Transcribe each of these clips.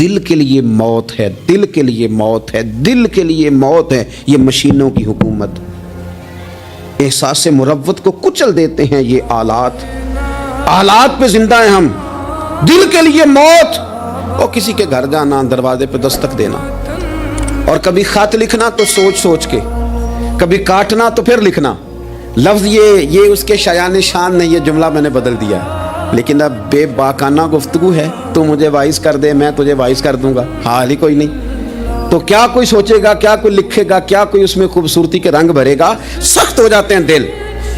دل کے لیے موت ہے، دل کے لیے موت ہے، دل کے لیے موت ہے یہ مشینوں کی حکومت، احساس مروت کو کچل دیتے ہیں یہ آلات، آلات پہ زندہ ہیں ہم، دل کے لیے موت۔ اور کسی کے گھر جانا، دروازے پہ دستک دینا، اور کبھی خط لکھنا تو سوچ سوچ کے، کبھی کاٹنا تو پھر لکھنا، لفظ یہ اس کے شایان شان نے یہ جملہ میں نے بدل دیا ہے، لیکن اب بے باکانہ گفتگو ہے، تو مجھے وائس کر دے میں تجھے وائس کر دوں گا، حال ہی کوئی نہیں، تو کیا کوئی سوچے گا، کیا کوئی لکھے گا، کیا کوئی اس میں خوبصورتی کے رنگ بھرے گا؟ سخت ہو جاتے ہیں دل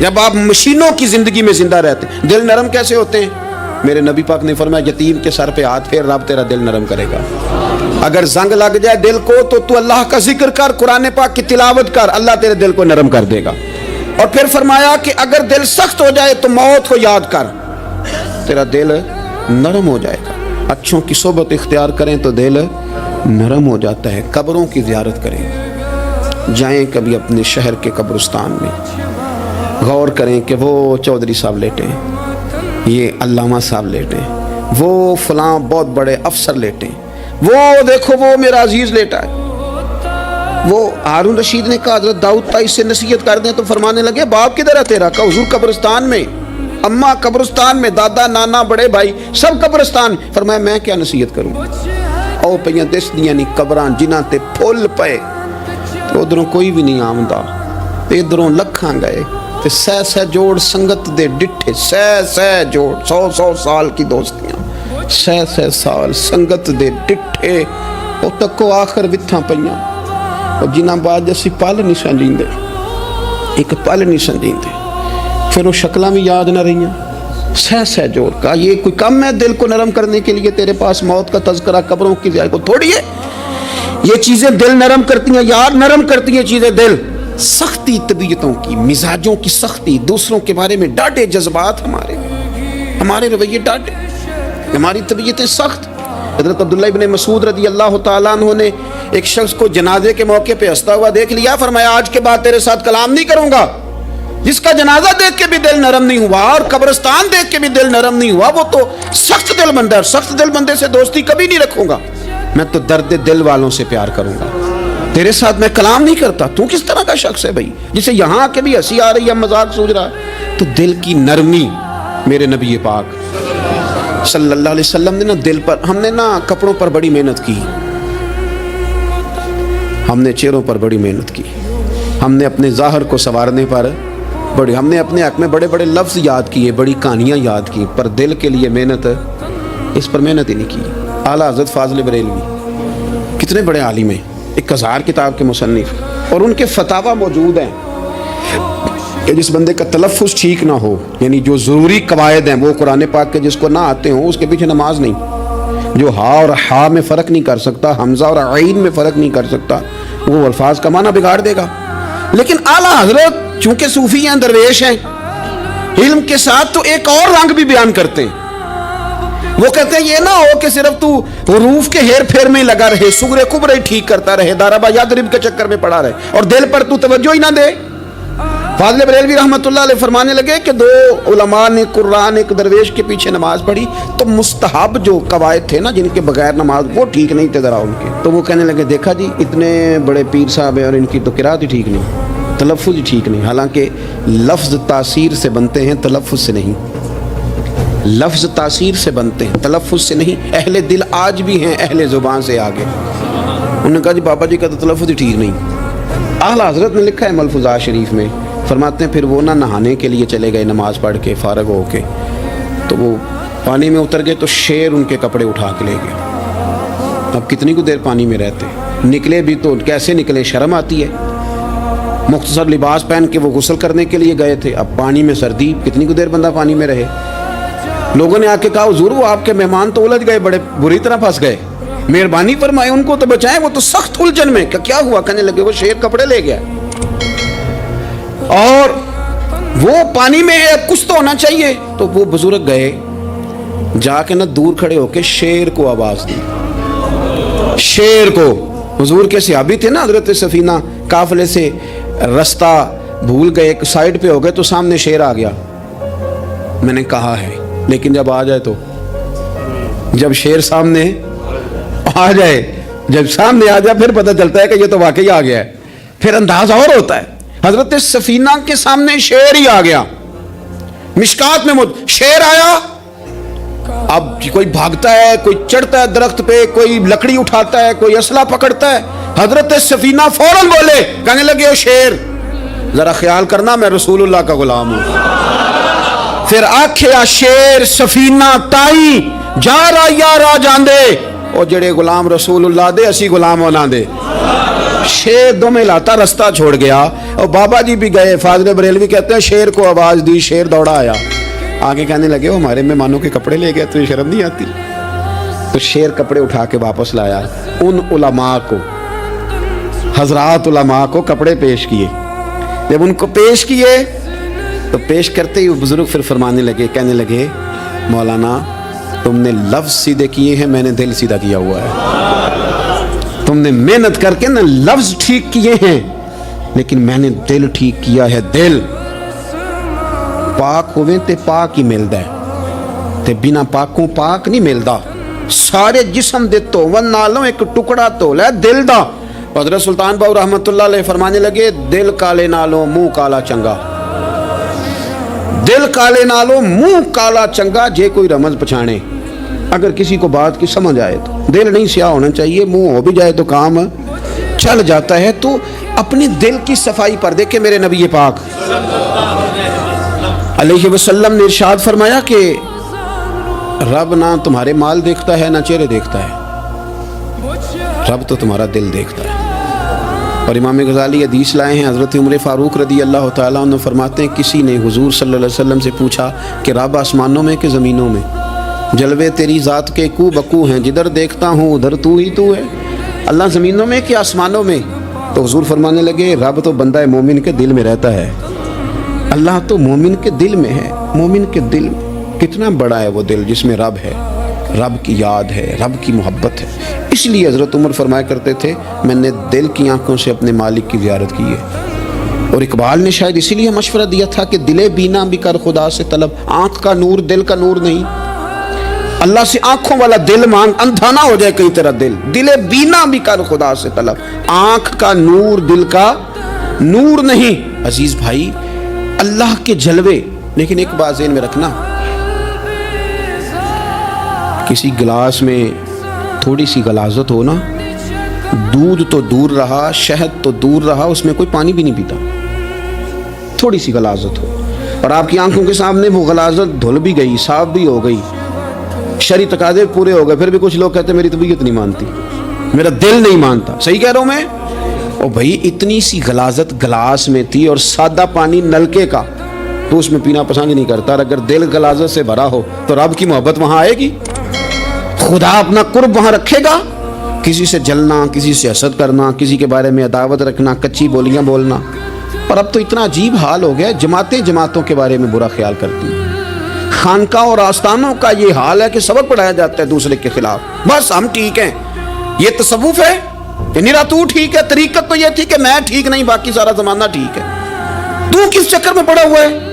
جب آپ مشینوں کی زندگی میں زندہ رہتے ہیں۔ دل نرم کیسے ہوتے ہیں؟ میرے نبی پاک نے فرمایا یتیم کے سر پہ ہاتھ پھیر، رب تیرا دل نرم کرے گا۔ اگر زنگ لگ جائے دل کو تو اللہ کا ذکر کر، قرآن پاک کی تلاوت کر، اللہ تیرے دل کو نرم کر دے گا۔ اور پھر فرمایا کہ اگر دل سخت ہو جائے تو موت کو یاد کر، تیرا دل نرم ہو جائے گا۔ اچھوں کی صحبت اختیار کریں تو دل نرم ہو جاتا ہے۔ قبروں کی زیارت کریں، جائیں کبھی اپنے شہر کے قبرستان میں، غور کریں کہ وہ چودھری صاحب لیٹے ہیں، یہ علامہ صاحب لیٹے ہیں، وہ فلاں بہت بڑے افسر لیٹے ہیں، وہ دیکھو وہ میرا عزیز لیٹا ہے۔ وہ ہارون رشید نے کہا حضرت داؤد تائی سے نصیحت کر دیں، تو فرمانے لگے باپ کدھر ہے تیرا؟ کہا حضور قبرستان میں، اماں قبرستان میں، دادا نانا بڑے بھائی سب قبرستان۔ فرمایا میں کیا نصیحت کروں؟ او پہ دس دیاں نہیں قبران جنہاں تے پھول پے، تو ادھروں کوئی بھی نہیں آمدہ، ادھروں لکھاں گئے، تے سہ جوڑ سنگت دے ڈٹھے، سہ جوڑ 100 سال کی دوستیاں، سہ سال سنگت دے ڈٹھے، او تکو آخر وتھاں پئیاں، اور جنہاں بعد اسی پل نہیں سمجھیندے، ایک پل نہیں سمجھیندے، پھر وہ شکلاں بھی یاد نہ رہیاں۔ سہ جوڑ کا یہ کوئی کم ہے دل کو نرم کرنے کے لیے؟ تیرے پاس موت کا تذکرہ قبروں کی زیارت کو تھوڑی ہے؟ یہ چیزیں دل نرم کرتی ہیں یار، نرم کرتی ہیں چیزیں دل۔ سختی طبیعتوں کی، مزاجوں کی سختی، دوسروں کے بارے میں ڈاٹے جذبات، ہمارے رویے ڈاٹے، ہماری طبیعتیں سخت۔ حضرت عبداللہ ابن مسعود رضی اللہ تعالیٰ عنہ نے ایک شخص کو جنازے کے موقع پہ ہنستا ہوا دیکھ لیا، فرمایا آج کے بعد تیرے ساتھ کلام نہیں کروں گا۔ جس کا جنازہ دیکھ کے بھی دل نرم نہیں ہوا اور قبرستان دیکھ کے بھی دل نرم نہیں ہوا، وہ تو سخت دل بندہ ہے، سخت دل بندے سے دوستی کبھی نہیں رکھوں گا، میں تو درد دل والوں سے پیار کروں گا، تیرے ساتھ میں کلام نہیں کرتا۔ تو کس طرح کا شخص ہے بھائی جسے یہاں آ کے بھی ہنسی آ رہی ہے، مذاق سوچ رہا ہے؟ تو دل کی نرمی، میرے نبی پاک صلی اللہ علیہ وسلم نے نا دل پر، ہم نے نا کپڑوں پر بڑی محنت کی، ہم نے چہروں پر بڑی محنت کی، ہم نے اپنے ظاہر کو سنوارنے پر بڑی، ہم نے اپنے حق میں بڑے بڑے لفظ یاد کیے، بڑی کہانیاں یاد کی، پر دل کے لیے محنت، اس پر محنت ہی نہیں کی۔ اعلیٰ حضرت فاضل بریلوی کتنے بڑے عالم ہیں، 1000 کتاب کے مصنف، اور ان کے فتاوی موجود ہیں کہ جس بندے کا تلفظ ٹھیک نہ ہو، یعنی جو ضروری قواعد ہیں وہ قرآن پاک کے جس کو نہ آتے ہوں، اس کے پیچھے نماز نہیں۔ جو ہا اور ہا میں فرق نہیں کر سکتا، حمزہ اور عین میں فرق نہیں کر سکتا، وہ الفاظ کا معنی بگاڑ دے گا۔ لیکن اعلیٰ حضرت چونکہ صوفی ہیں، درویش ہیں، علم کے ساتھ تو ایک اور رنگ بھی بیان کرتے ہیں۔ وہ کہتے ہیں یہ نہ ہو کہ صرف تو حروف کے ہیر پھیر میں لگا رہے، سغرے کبرے ٹھیک کرتا رہے، دارابا یادرب کے چکر میں پڑا رہے، اور دل پر تو توجہ ہی نہ دے۔ فاضل بریلوی رحمۃ اللہ علیہ فرمانے لگے کہ 2 علماء نے قرآن ایک درویش کے پیچھے نماز پڑھی، تو مستحب جو قواعد تھے نا جن کے بغیر نماز، وہ ٹھیک نہیں تھے ذرا ان کے، تو وہ کہنے لگے دیکھا جی اتنے بڑے پیر صاحب ہیں اور ان کی تو قرات ہی ٹھیک نہیں، تلفظ ہی ٹھیک نہیں۔ حالانکہ لفظ تاثیر سے بنتے ہیں، تلفظ سے نہیں، لفظ تاثیر سے بنتے ہیں، تلفظ سے نہیں۔ اہل دل آج بھی ہیں اہل زبان سے آگے۔ انہوں نے کہا جی بابا جی کا تو تلفظ ہی ٹھیک نہیں۔ اعلیٰ حضرت نے لکھا ہے ملفوظات شریف میں، فرماتے ہیں پھر وہ نہ نہانے کے لیے چلے گئے، نماز پڑھ کے فارغ ہو کے، تو وہ پانی میں اتر گئے تو شیر ان کے کپڑے اٹھا کے لے گئے۔ اب کتنی کو دیر پانی میں رہتے، نکلے بھی تو کیسے نکلے، شرم آتی ہے۔ مختصر لباس پہن کے وہ غسل کرنے کے لیے گئے تھے، اب پانی میں سردی، کتنی کو دیر بندہ پانی میں رہے۔ لوگوں نے آ کے کہا حضور وہ آپ کے مہمان تو الجھ گئے، بڑے بری طرح پھنس گئے، مہربانی فرمائے ان کو تو بچائیں، وہ تو سخت الجھن میں۔ کیا ہوا؟ کہنے لگے وہ شیر کپڑے لے گیا اور وہ پانی میں ہے، کچھ تو ہونا چاہیے۔ تو وہ بزرگ گئے، جا کے نہ دور کھڑے ہو کے شیر کو آواز دی، شیر کو۔ حضور کے صحابی تھے نا حضرت سفینہ، قافلے سے رستہ بھول گئے، ایک سائیڈ پہ ہو گئے تو سامنے شیر آ گیا۔ میں نے کہا ہے لیکن جب آ جائے تو جب شیر سامنے آ جائے، جب سامنے آ جائے پھر پتہ چلتا ہے کہ یہ تو واقعی آ گیا ہے، پھر انداز اور ہوتا ہے۔ حضرت سفینہ کے سامنے شیر ہی آ گیا، مشکات میں شیر آیا، اب کوئی بھاگتا ہے، کوئی چڑھتا ہے درخت پہ، کوئی لکڑی اٹھاتا ہے، کوئی اسلحہ پکڑتا ہے۔ حضرت سفینہ فوراً بولے، کہنے لگے او شیر ذرا خیال کرنا میں رسول اللہ کا غلام ہوں۔ پھر آکھیا شیر سفینہ تائی جا رہا یا راہ جاندے، او جڑے غلام رسول اللہ دے اسی غلام ہونا دے۔ شیر دو میں لاتا رستہ چھوڑ گیا، اور بابا جی بھی گئے، فاضل بریلوی کہتے ہیں شیر کو آواز دی، شیر دوڑا آیا، آگے کہنے لگے وہ ہمارے مہمانوں کے کپڑے لے گئے، تجھے شرم نہیں آتی؟ تو شیر کپڑے اٹھا کے واپس لایا، ان علماء کو، حضرات علماء کو کپڑے پیش کیے۔ جب ان کو پیش کیے تو پیش کرتے ہی بزرگ پھر فرمانے لگے، کہنے لگے مولانا تم نے لفظ سیدھے کیے ہیں، میں نے دل سیدھا کیا ہوا ہے۔ تم نے محنت کر کے نا لفظ ٹھیک کیے ہیں، لیکن میں نے دل ٹھیک کیا ہے۔ دل پاک ہوئے تے پاک ہی ملدا ہے، تے بنا پاکوں پاک نہیں ملدا۔ سارے جسم دے توون نالوں ایک ٹکڑا تولا ہے دل دا۔ حضرت سلطان باؤ رحمت اللہ علیہ فرمانے لگے دل کالے نالوں منہ کالا چنگا، دل کالے نالوں منہ کالا چنگا، جے کوئی رمز پچھانے، اگر کسی کو بات کی سمجھ آئے تو۔ دل نہیں سیاہ ہونا چاہیے، منہ ہو بھی جائے تو کام چل جاتا ہے۔ تو اپنی دل کی صفائی پر دیکھیں میرے نبی پاک علیہ وسلم نے ارشاد فرمایا کہ رب نہ تمہارے مال دیکھتا ہے نہ چہرے دیکھتا ہے، رب تو تمہارا دل دیکھتا ہے۔ اور امام غزالی حدیث لائے ہیں، حضرت عمر فاروق رضی اللہ تعالیٰ عنہ فرماتے ہیں کسی نے حضور صلی اللہ علیہ وسلم سے پوچھا کہ رب آسمانوں میں کہ زمینوں میں؟ جلوے تیری ذات کے کو بکو ہیں، جدھر دیکھتا ہوں ادھر تو ہی تو ہے۔ اللہ زمینوں میں کہ آسمانوں میں؟ تو حضور فرمانے لگے رب تو بندہ مومن کے دل میں رہتا ہے، اللہ تو مومن کے دل میں ہے۔ مومن کے دل کتنا بڑا ہے وہ دل جس میں رب ہے، رب کی یاد ہے، رب کی محبت ہے۔ اس لیے حضرت عمر فرمایا کرتے تھے میں نے دل کی آنکھوں سے اپنے مالک کی زیارت کی ہے۔ اور اقبال نے شاید اسی لیے مشورہ دیا تھا کہ دل بینا بھی کر خدا سے طلب، آنکھ کا نور دل کا نور نہیں، اللہ سے آنکھوں والا دل مانگ، اندھا نہ ہو جائے کہیں تیرا دل، دل بینا بھی کر خدا سے طلب، آنکھ کا نور دل کا نور نہیں۔ عزیز بھائی اللہ کے جلوے، لیکن ایک بات ذہن میں رکھنا، کسی گلاس میں تھوڑی سی غلاظت ہو نا، دودھ تو دور رہا، شہد تو دور رہا، اس میں کوئی پانی بھی نہیں پیتا، تھوڑی سی غلاظت ہو، اور آپ کی آنکھوں کے سامنے وہ غلاظت دھل بھی گئی، صاف بھی ہو گئی، شرعی تقاضے پورے ہو گئے، پھر بھی کچھ لوگ کہتے ہیں میری طبیعت نہیں مانتی، میرا دل نہیں مانتا۔ صحیح کہہ رہا ہوں میں؟ اور بھائی اتنی سی غلاظت گلاس میں تھی اور سادہ پانی نلکے کا، تو اس میں پینا پسند نہیں کرتا۔ اور اگر دل غلاظت سے بھرا ہو تو رب کی محبت وہاں آئے گی، خدا اپنا قرب وہاں رکھے گا۔ کسی سے جلنا، کسی سے حسد کرنا، کسی کے بارے میں عداوت رکھنا، کچی بولیاں بولنا، اور اب تو اتنا عجیب حال ہو گیا، جماعتیں جماعتوں کے بارے میں برا خیال کرتی ہیں۔ خانقاہ اور آستانوں کا یہ حال ہے کہ سبق پڑھایا جاتا ہے دوسرے کے خلاف، بس ہم ٹھیک ہیں، یہ تصوف ہے، یہ نرا تو ٹھیک ہے۔ طریقت تو یہ تھی کہ میں ٹھیک نہیں، باقی سارا زمانہ ٹھیک ہے، تو کس چکر میں پڑا ہوا ہے؟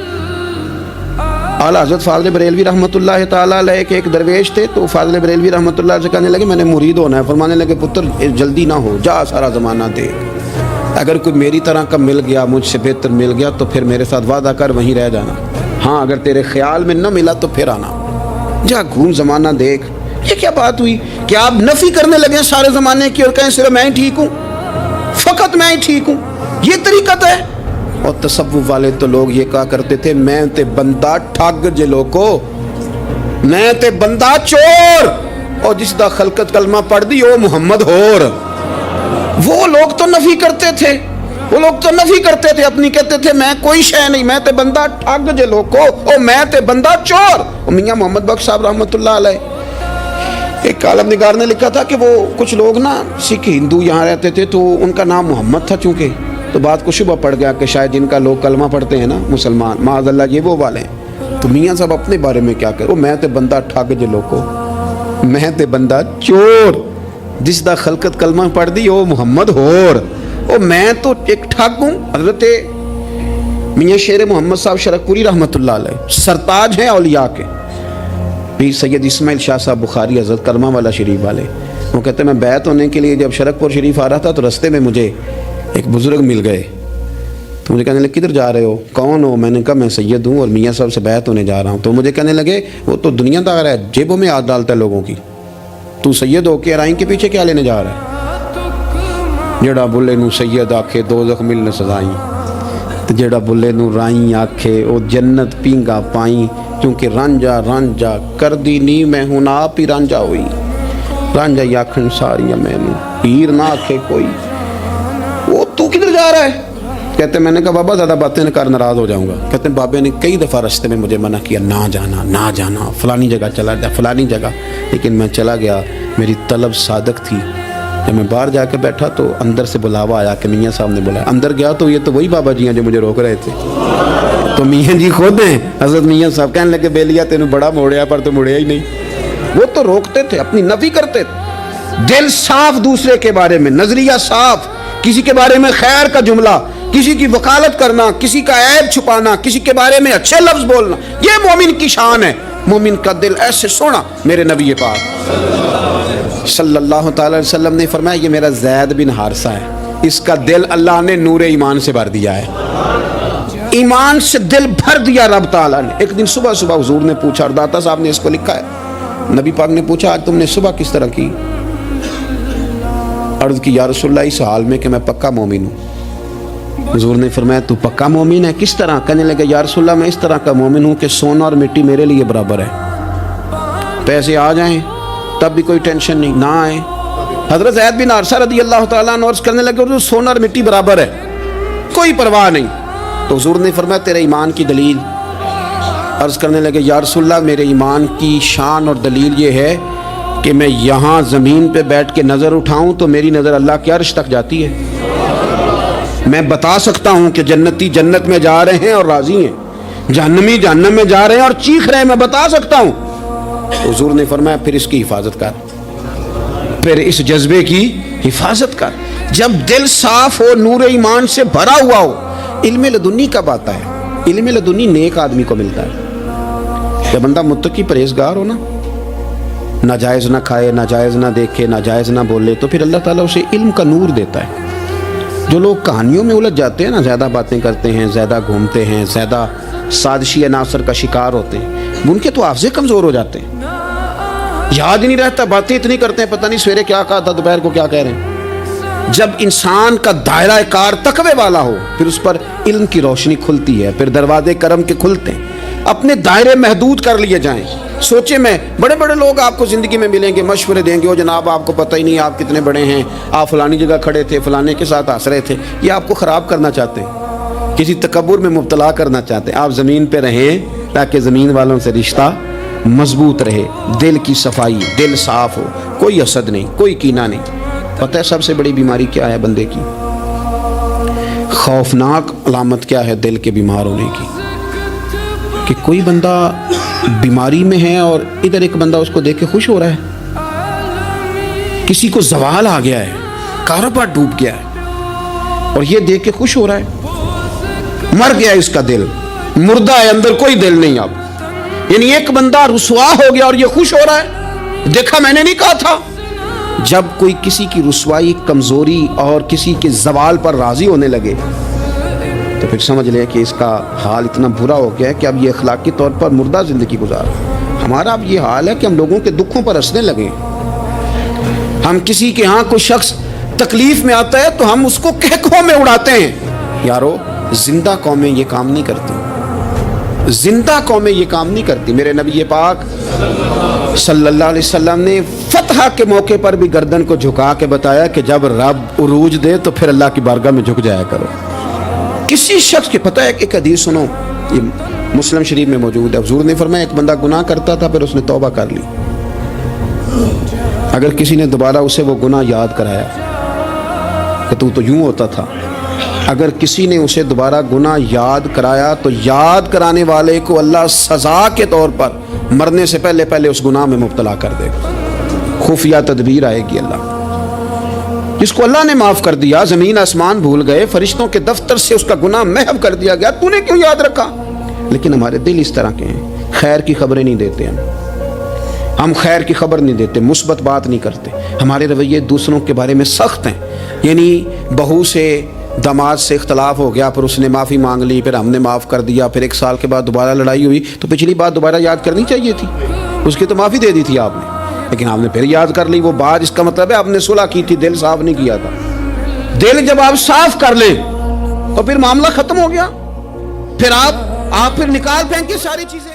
اعلیٰ حضرت فاضل بریلوی رحمۃ اللہ تعالیٰ علیہ کے ایک درویش تھے، تو فاضل بریلوی رحمۃ اللہ علیہ سے کہنے لگے میں نے مرید ہونا ہے، فرمانے لگے پتر جلدی نہ ہو، جا سارا زمانہ دیکھ، اگر کوئی میری طرح کا مل گیا، مجھ سے بہتر مل گیا تو پھر میرے ساتھ وعدہ کر وہیں رہ جانا، ہاں اگر تیرے خیال میں نہ ملا تو پھر آنا، جا گھوم زمانہ دیکھ۔ یہ کیا بات ہوئی کہ آپ نفی کرنے لگے سارے زمانے کی اور کہیں صرف میں ہی ٹھیک ہوں، فقط میں ہی ٹھیک ہوں؟ یہ طریقت ہے؟ اور تصوف والے تو لوگ یہ کہا کرتے تھے میں تے بندہ ٹھگ جے لوکو، میں تے بندہ چور، اور جس دا خلقت کلمہ پڑھ دی او محمد ہور۔ وہ لوگ تو نفی کرتے تھے، وہ لوگ تو نفی کرتے تھے اپنی، کہتے تھے میں کوئی شے نہیں، میں تے بندہ ٹھگ جے لوکو، او میں تے بندہ چور۔ اور میاں محمد بخش صاحب رحمۃ اللہ علیہ ایک عالم نگار نے لکھا تھا کہ وہ کچھ لوگ نا سکھ ہندو یہاں رہتے تھے، تو ان کا نام محمد تھا چونکہ، تو بات کو شبہ پڑ گیا کہ شاید جن کا لوگ کلمہ پڑھتے ہیں نا مسلمان، معاذ اللہ یہ وہ والے ہیں۔ تو میاں صاحب اپنے بارے میں کیا کرو، میں تے بندہ ٹھگ جے لوکو، میں تے بندہ چور، جس دا خلقت کلمہ پڑھ دی او محمد ہور، او میں تو ایک ٹھگ ہوں۔ حضرت میاں شیر محمد صاحب شرک پوری رحمۃ اللہ علیہ سرتاج ہیں اولیاء کے، پیر سید اسماعیل شاہ صاحب بخاری حضرت کرما والا شریف والے، وہ کہتے ہیں میں بیعت ہونے کے لیے جب شرک پور شریف آ رہا تھا تو رستے میں مجھے ایک بزرگ مل گئے، تو مجھے کہنے لگے کدھر جا رہے ہو، کون ہو؟ میں نے کہا میں سید ہوں اور میاں صاحب سے بیعت ہونے جا رہا ہوں۔ تو مجھے کہنے لگے وہ تو دنیا دار ہے، جیبوں میں ہاتھ ڈالتا ہے لوگوں کی، تو سید ہو کے رائیں کے پیچھے کیا لینے جا رہا ہے؟ جڑا بلے نو سید آکھے دوزخ ملنے سزائیں، جڑا بلے نو رائیں آکھے او جنت پینگا پائیں، کیونکہ رانجا رانجا کر دی نی میں ہوں آپ ہی رانجا ہوئی، رانجا ہی آکھن ساریاں میں نو پیر نہ آکھے کوئی۔ وہ تو کدھر جا رہا ہے؟ کہتے ہیں میں نے کہا بابا زیادہ باتیں کر ناراض ہو جاؤں گا۔ کہتے ہیں بابے نے کئی دفعہ رستے میں مجھے منع کیا، نہ جانا نہ جانا، فلانی جگہ چلا جا فلانی جگہ، لیکن میں چلا گیا، میری طلب صادق تھی۔ جب میں باہر جا کے بیٹھا تو اندر سے بلاوا آیا کہ میاں صاحب نے بلایا، اندر گیا تو یہ تو وہی بابا جی ہیں جو مجھے روک رہے تھے، تو میاں جی خود ہیں حضرت میاں صاحب۔ کہنے لگے بیلیا تینوں بڑا موڑیا پر تو مڑیا ہی نہیں۔ وہ تو روکتے تھے، اپنی نفی کرتے تھے، دل صاف دوسرے کے بارے میں، نظریہ صاف، کسی کے بارے میں خیر کا جملہ، کسی کی وکالت کرنا، کسی کا عیب چھپانا، کسی کے بارے میں اچھے لفظ بولنا، یہ مومن کی شان ہے۔ مومن کا دل ایسے سونا، میرے نبی پاک صلی اللہ تعالی علیہ وسلم نے فرمایا یہ میرا زید بن حارثہ ہے، اس کا دل اللہ نے نور ایمان سے بھر دیا ہے، ایمان سے دل بھر دیا رب تعالیٰ نے۔ ایک دن صبح صبح حضور نے پوچھا، اور داتا صاحب نے اس کو لکھا ہے، نبی پاک نے پوچھا آج تم نے صبح کس طرح کی؟ عرض کی یا رسول اللہ اس حال میں کہ میں پکا مومن ہوں۔ حضور نے فرمایا تو پکا مومن ہے، کس طرح؟ کہنے لگے یا رسول اللہ میں اس طرح کا مومن ہوں کہ سونا اور مٹی میرے لیے برابر ہے، پیسے آ جائیں تب بھی کوئی ٹینشن نہیں، نہ آئے۔ حضرت زید بن حارثہ رضی اللہ تعالیٰ عنہ عرض کرنے لگے سونا اور مٹی برابر ہے، کوئی پرواہ نہیں۔ تو حضور نے فرمایا تیرے ایمان کی دلیل؟ عرض کرنے لگے یا رسول اللہ میرے ایمان کی شان اور دلیل یہ ہے کہ میں یہاں زمین پہ بیٹھ کے نظر اٹھاؤں تو میری نظر اللہ کے عرش تک جاتی ہے، میں بتا سکتا ہوں کہ جنتی جنت میں جا رہے ہیں اور راضی ہیں، جہنمی جہنم میں جا رہے ہیں اور چیخ رہے ہیں، میں بتا سکتا ہوں۔ حضور نے فرمایا پھر اس کی حفاظت کر، پھر اس جذبے کی حفاظت کر۔ جب دل صاف ہو، نور ایمان سے بھرا ہوا ہو، علم لدنی کب آتا ہے؟ علم لدنی نیک آدمی کو ملتا ہے، جب بندہ متقی پرہیزگار ہو نا، ناجائز نہ کھائے، ناجائز نہ دیکھے، ناجائز نہ بولے، تو پھر اللہ تعالیٰ اسے علم کا نور دیتا ہے۔ جو لوگ کہانیوں میں الجھ جاتے ہیں نا، زیادہ باتیں کرتے ہیں، زیادہ گھومتے ہیں، زیادہ سازشی عناصر کا شکار ہوتے ہیں، ان کے تو حافظے کمزور ہو جاتے ہیں، یاد ہی نہیں رہتا، باتیں اتنی کرتے ہیں پتہ نہیں سویرے کیا کہا تھا دوپہر کو کیا کہہ رہے ہیں۔ جب انسان کا دائرہ کار تقوی والا ہو پھر اس پر علم کی روشنی کھلتی ہے، پھر دروازے کرم کے کھلتے ہیں، اپنے دائرے محدود کر لیے جائیں۔ سوچے میں بڑے بڑے لوگ آپ کو زندگی میں ملیں گے، مشورے دیں گے، وہ جناب آپ کو پتہ ہی نہیں آپ کتنے بڑے ہیں، آپ فلانی جگہ کھڑے تھے، فلانے کے ساتھ ہنس رہے تھے، یہ آپ کو خراب کرنا چاہتے ہیں، کسی تکبر میں مبتلا کرنا چاہتے ہیں۔ آپ زمین پہ رہیں تاکہ زمین والوں سے رشتہ مضبوط رہے، دل کی صفائی، دل صاف ہو، کوئی حسد نہیں، کوئی کینہ نہیں۔ پتہ ہے سب سے بڑی بیماری کیا ہے بندے کی؟ خوفناک علامت کیا ہے دل کے بیمار ہونے کی؟ کہ کوئی بندہ بیماری میں ہے اور ادھر ایک بندہ اس کو دیکھ کے خوش ہو رہا ہے، کسی کو زوال آ گیا ہے، کاروبار ڈوب گیا ہے اور یہ دیکھ کے خوش ہو رہا ہے، مر گیا ہے اس کا دل، مردہ ہے، اندر کوئی دل نہیں۔ اب یعنی ایک بندہ رسوا ہو گیا اور یہ خوش ہو رہا ہے، دیکھا میں نے نہیں کہا تھا۔ جب کوئی کسی کی رسوائی، کمزوری اور کسی کے زوال پر راضی ہونے لگے تو پھر سمجھ لے کہ اس کا حال اتنا برا ہو گیا ہے کہ اب یہ اخلاقی طور پر مردہ زندگی گزار۔ ہمارا اب یہ حال ہے کہ ہم لوگوں کے دکھوں پر ہنسنے لگے، ہم کسی کے ہاں کوئی شخص تکلیف میں آتا ہے تو ہم اس کو کہکوں میں اڑاتے ہیں۔ یارو زندہ قومیں یہ کام نہیں کرتی، زندہ قومیں یہ کام نہیں کرتی۔ میرے نبی پاک صلی اللہ علیہ وسلم نے فتح کے موقع پر بھی گردن کو جھکا کے بتایا کہ جب رب عروج دے تو پھر اللہ کی بارگاہ میں جھک جایا کرو۔ کسی شخص کے پتہ ہے ایک حدیث سنو، یہ مسلم شریف میں موجود ہے، حضور نے فرمایا ایک بندہ گناہ کرتا تھا پھر اس نے توبہ کر لی، اگر کسی نے دوبارہ اسے وہ گناہ یاد کرایا کہ تو یوں ہوتا تھا، اگر کسی نے اسے دوبارہ گناہ یاد کرایا تو یاد کرانے والے کو اللہ سزا کے طور پر مرنے سے پہلے پہلے اس گناہ میں مبتلا کر دے گا، خفیہ تدبیر آئے گی اللہ۔ جس کو اللہ نے معاف کر دیا، زمین آسمان بھول گئے، فرشتوں کے دفتر سے اس کا گناہ محو کر دیا گیا، تو نے کیوں یاد رکھا؟ لیکن ہمارے دل اس طرح کے ہیں، خیر کی خبریں نہیں دیتے ہم، ہم خیر کی خبر نہیں دیتے، مثبت بات نہیں کرتے، ہمارے رویے دوسروں کے بارے میں سخت ہیں. یعنی بہو سے داماد سے اختلاف ہو گیا، پھر اس نے معافی مانگ لی، پھر ہم نے معاف کر دیا، پھر 1 سال کے بعد دوبارہ لڑائی ہوئی تو پچھلی بات دوبارہ یاد کرنی چاہیے تھی، اس کی تو معافی دے دی تھی آپ نے، لیکن آپ نے پھر یاد کر لی وہ بات. اس کا مطلب ہے آپ نے صلح کی تھی، دل صاف نہیں کیا تھا. دل جب آپ صاف کر لیں تو پھر معاملہ ختم ہو گیا، پھر آپ پھر نکال پھینک کے ساری چیزیں.